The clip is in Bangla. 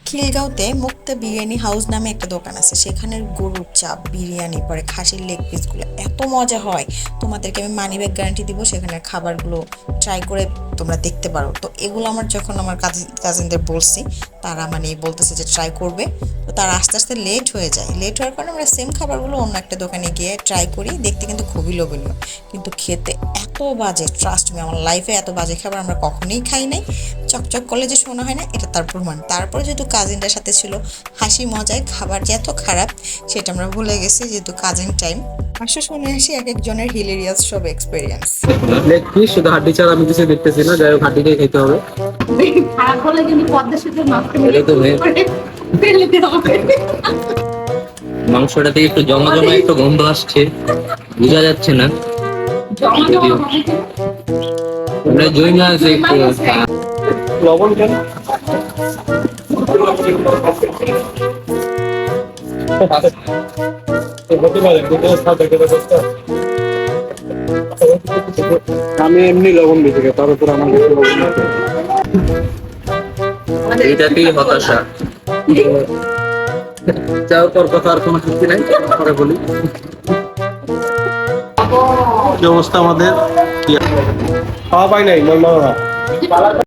খিলগাঁওতে মুক্তা বিরিয়ানি হাউস নামে একটা দোকান আছে, সেখানের গরুর চাপ, বিরিয়ানি, পরে খাসির লেগ পিসগুলো এত মজা হয়। তোমাদেরকে আমি মানি ব্যাগ গ্যারান্টি দিব, সেখানের খাবারগুলো ট্রাই করে তোমরা দেখতে পারো। তো এগুলো আমার যখন আমার কাজিনদের বলছি, তারা মানে বলতেছে যে ট্রাই করবে। তো তারা আস্তে আস্তে লেট হয়ে যায়, লেট হওয়ার কারণে আমরা সেম খাবারগুলো অন্য একটা দোকানে গিয়ে ট্রাই করি। দেখতে কিন্তু খুবই লোভনীয়, কিন্তু খেতে এত বাজে, ট্রাস্ট মি, আমার লাইফে এত বাজে খাবার আমরা কখনোই খাই নাই। চকচক করলে যে শোনা হয় না, এটা তার প্রমাণ। তারপরে যেহেতু কাজিনটার সাথে ছিল, হাসি মজায় খাবার যে এত খারাপ সেটা আমরা ভুলে গেছি, যেহেতু কাজিন টাইম। আসলে শুনে আসি এক একজনের হিলেরিয়াস সব এক্সপিরিয়েন্স। লেগ পিস শুধু হাড্ডি ছাড়া আমি কিছু দেখতেছি না, যাই হোক হাড্ডিটাই খেতে হবে। খারাপ হলে কিন্তু পদ্মা সেতু নষ্ট এটা তো মেয়ে। ফেলে দিতে হবে। মাংসটা থেকে একটু জমা জমা একটু গন্ধ আসছে, বোঝা যাচ্ছে না। যদিও ওটা জৈনা আছে একটু। লবণ কেন? আমি এমনি লবণ বেশি খাই, তার উপর আমার বেশি লবণ লাগে। এইটাতেই হতাশা। যাও, তোর কথা আর কোনো সত্যি নাই, পরে বলি। কি অবস্থা আমাদের? খাওয়া পাই নাই,